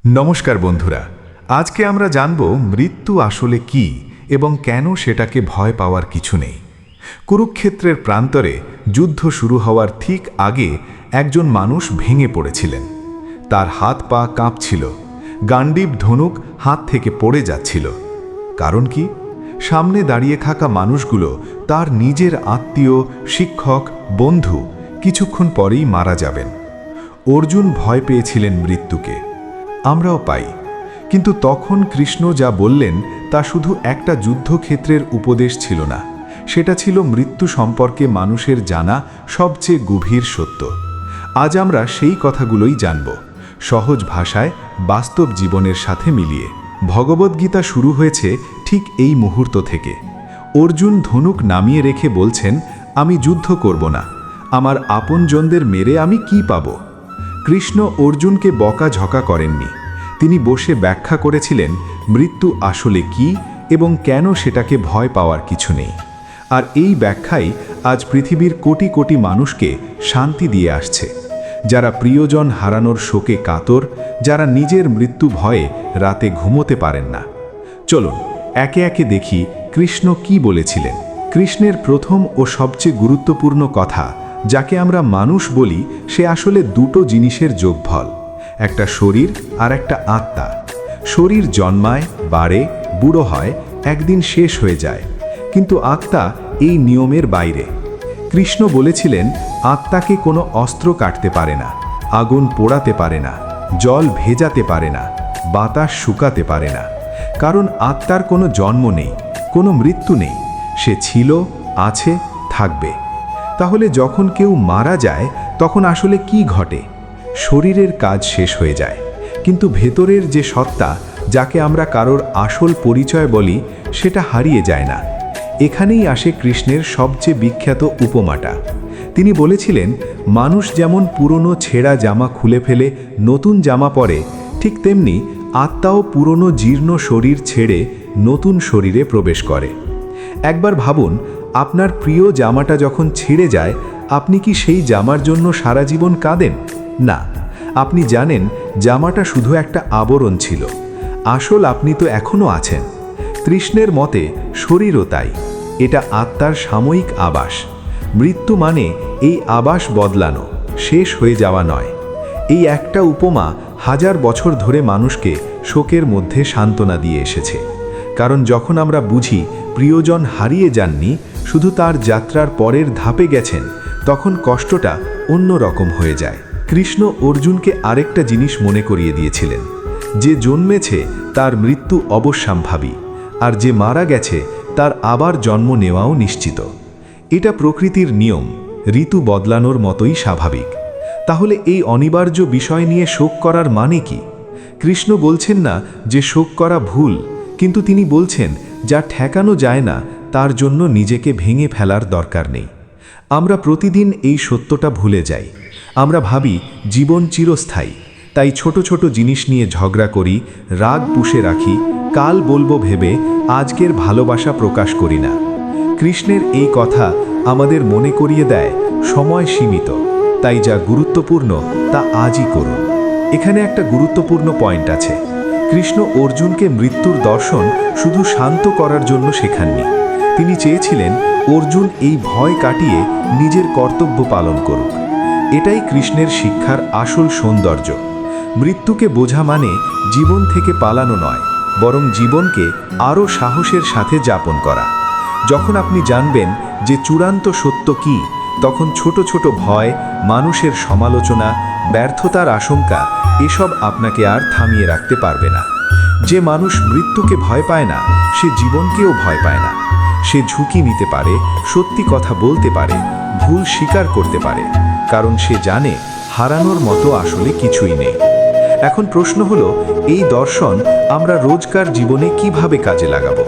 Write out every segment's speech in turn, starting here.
নমস্কার বন্ধুরা, আজকে আমরা জানব মৃত্যু আসলে কি এবং কেন সেটাকে ভয় পাওয়ার কিছু নেই। কুরুক্ষেত্রের প্রান্তরে যুদ্ধ শুরু হওয়ার ঠিক আগে একজন মানুষ ভেঙে পড়েছিলেন। তার হাত পা কাঁপছিল, গান্ডীব ধনুক হাত থেকে পড়ে যাচ্ছিল। কারণ কি? সামনে দাঁড়িয়ে থাকা মানুষগুলো তার নিজের আত্মীয়, শিক্ষক, বন্ধু কিছুক্ষণ পরেই মারা যাবেন। অর্জুন ভয় পেয়েছিলেন মৃত্যুকে, আমরাও পাই। কিন্তু তখন কৃষ্ণ যা বললেন তা শুধু একটা যুদ্ধক্ষেত্রের উপদেশ ছিল না, সেটা ছিল মৃত্যু সম্পর্কে মানুষের জানা সবচেয়ে গভীর সত্য। আজ আমরা সেই কথাগুলোই জানব, সহজ ভাষায়, বাস্তব জীবনের সাথে মিলিয়ে। ভগবদ্গীতা শুরু হয়েছে ঠিক এই মুহূর্ত থেকে। অর্জুন ধনুক নামিয়ে রেখে বলছেন, আমি যুদ্ধ করব না, আমার আপনজনদের মেরে আমি কি পাব? কৃষ্ণ অর্জুনকে বকাঝকা করেননি, তিনি বসে ব্যাখ্যা করেছিলেন মৃত্যু আসলে কি এবং কেন সেটাকে ভয় পাওয়ার কিছু নেই। আর এই ব্যাখ্যাই আজ পৃথিবীর কোটি কোটি মানুষকে শান্তি দিয়ে আসছে, যারা প্রিয়জন হারানোর শোকে কাতর, যারা নিজের মৃত্যু ভয়ে রাতে ঘুমোতে পারেন না। চলুন একে একে দেখি কৃষ্ণ কি বলেছিলেন। কৃষ্ণের প্রথম ও সবচেয়ে গুরুত্বপূর্ণ কথা, যাকে আমরা মানুষ বলি, সে আসলে দুটো জিনিসের যোগফল, একটা শরীর আর একটা আত্মা। শরীর জন্মায়, বাড়ে, বুড়ো হয়, একদিন শেষ হয়ে যায়, কিন্তু আত্মা এই নিয়মের বাইরে। কৃষ্ণ বলেছিলেন, আত্মাকে কোনো অস্ত্র কাটতে পারে না, আগুন পোড়াতে পারে না, জল ভেজাতে পারে না, বাতাস শুকাতে পারে না। কারণ আত্মার কোনো জন্ম নেই, কোনো মৃত্যু নেই, সে ছিল, আছে, থাকবে। তাহলে যখন কেউ মারা যায় তখন আসলে কি ঘটে? শরীরের কাজ শেষ হয়ে যায়, কিন্তু ভেতরের যে সত্তা, যাকে আমরা কারোর আসল পরিচয় বলি, সেটা হারিয়ে যায় না। এখানেই আসে কৃষ্ণের সবচেয়ে বিখ্যাত উপমাটা। তিনি বলেছিলেন, মানুষ যেমন পুরনো ছেঁড়া জামা খুলে ফেলে নতুন জামা পরে, ঠিক তেমনি আত্মাও পুরনো জীর্ণ শরীর ছেড়ে নতুন শরীরে প্রবেশ করে। একবার ভাবুন, আপনার প্রিয় জামাটা যখন ছিঁড়ে যায়, আপনি কি সেই জামার জন্য সারা জীবন কাঁদেন? না, আপনি জানেন জামাটা শুধু একটা আবরণ ছিল, আসল আপনি তো এখনও আছেন। কৃষ্ণের মতে শরীরও তাই, এটা আত্মার সাময়িক আবাস। মৃত্যু মানে এই আবাস বদলানো, শেষ হয়ে যাওয়া নয়। এই একটা উপমা হাজার বছর ধরে মানুষকে শোকের মধ্যে সান্ত্বনা দিয়ে এসেছে। কারণ যখন আমরা বুঝি প্রিয়জন হারিয়ে যাননি, শুধু তার যাত্রার পরের ধাপে গেছেন, তখন কষ্টটা অন্য রকম হয়ে যায়। কৃষ্ণ অর্জুনকে আরেকটা জিনিস মনে করিয়ে দিয়েছিলেন, যে জন্মেছে তার মৃত্যু অবশ্যম্ভাবী, আর যে মারা গেছে তার আবার জন্ম নেওয়াও নিশ্চিত। এটা প্রকৃতির নিয়ম, ঋতু বদলানোর মতোই স্বাভাবিক। তাহলে এই অনিবার্য বিষয় নিয়ে শোক করার মানে কি? কৃষ্ণ বলছেন না যে শোক করা ভুল, কিন্তু তিনি বলছেন যা ঠেকানো যায় না তার জন্য নিজেকে ভেঙে ফেলার দরকার নেই। আমরা প্রতিদিন এই সত্যটা ভুলে যাই। আমরা ভাবি জীবন চিরস্থায়ী, তাই ছোট ছোট জিনিস নিয়ে ঝগড়া করি, রাগ পুষে রাখি, কাল বলবো ভেবে আজকের ভালোবাসা প্রকাশ করি না। কৃষ্ণের এই কথা আমাদের মনে করিয়ে দেয় সময় সীমিত, তাই যা গুরুত্বপূর্ণ তা আজই করুন। এখানে একটা গুরুত্বপূর্ণ পয়েন্ট আছে। কৃষ্ণ অর্জুনকে মৃত্যুর দর্শন শুধু শান্ত করার জন্য শেখাননি, তিনি চেয়েছিলেন অর্জুন এই ভয় কাটিয়ে নিজের কর্তব্য পালন করুক। এটাই কৃষ্ণের শিক্ষার আসল সৌন্দর্য। মৃত্যুকে বোঝা মানে জীবন থেকে পালানো নয়, বরং জীবনকে আরও সাহসের সাথে যাপন করা। যখন আপনি জানবেন যে চূড়ান্ত সত্য কি, তখন ছোট ছোট ভয়, মানুষের সমালোচনা, ব্যর্থতার আশঙ্কা, এসব আপনাকে আর থামিয়ে রাখতে পারবে না। যে মানুষ মৃত্যুকে ভয় পায় না, সে জীবনকেও ভয় পায় না। সে ঝুঁকি নিতে পারে, সত্যি কথা বলতে পারে, ভুল স্বীকার করতে পারে, কারণ সে জানে হারানোর মতো আসলে কিছুই নেই। এখন প্রশ্ন হলো, এই দর্শন আমরা রোজকার জীবনে কিভাবে কাজে লাগাবো?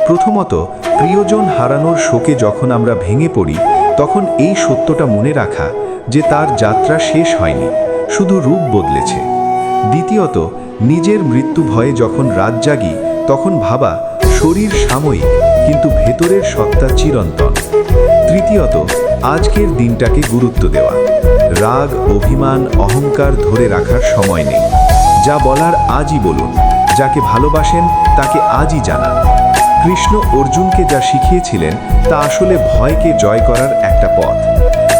প্রথমত, প্রিয়জন হারানোর শোকে যখন আমরা ভেঙে পড়ি, তখন এই সত্যটা মনে রাখা যে তার যাত্রা শেষ হয়নি, শুধু রূপ বদলেছে। দ্বিতীয়ত, নিজের মৃত্যু ভয়ে যখন রাত জাগি, তখন ভাবা শরীর সাময়িক, কিন্তু ভেতরের সত্তা চিরন্তন। তৃতীয়ত, আজকের দিনটাকে গুরুত্ব দেওয়া, রাগ, অভিমান, অহংকার ধরে রাখার সময় নেই। যা বলার আজই বলুন, যাকে ভালোবাসেন তাকে আজই জানান। কৃষ্ণ অর্জুনকে যা শিখিয়েছিলেন তা আসলে ভয়কে জয় করার একটা পথ।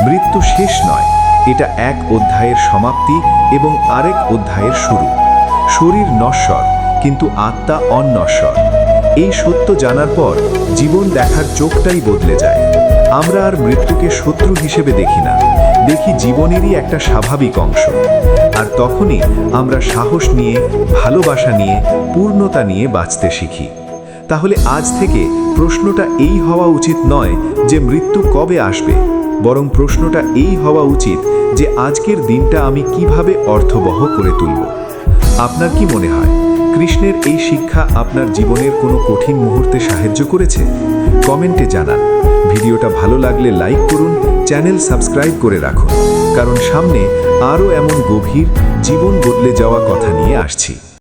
মৃত্যু শেষ নয়, এটা এক অধ্যায়ের সমাপ্তি এবং আরেক অধ্যায়ের শুরু। শরীর নশ্বর, কিন্তু আত্মা অনশ্বর। এই সত্য জানার পর জীবন দেখার চোখটাই বদলে যায়। আমরা আর মৃত্যুকে শত্রু হিসেবে দেখি না, দেখি জীবনেরই একটা স্বাভাবিক অংশ। আর তখনই আমরা সাহস নিয়ে, ভালোবাসা নিয়ে, পূর্ণতা নিয়ে বাঁচতে শিখি। তাহলে আজ থেকে প্রশ্নটা এই হওয়া উচিত নয় যে মৃত্যু কবে আসবে, বরং প্রশ্নটা এই হওয়া উচিত যে আজকের দিনটা আমি কিভাবে অর্থবহ করে তুলব। আপনার কি মনে হয়, কৃষ্ণের এই শিক্ষা আপনার জীবনের কোনো কঠিন মুহূর্তে সাহায্য করেছে? কমেন্টে জানান। ভিডিওটা ভালো লাগলে লাইক করুন, চ্যানেল সাবস্ক্রাইব করে রাখুন, কারণ সামনে আরও এমন গভীর, জীবন বদলে যাওয়া কথা নিয়ে আসছি।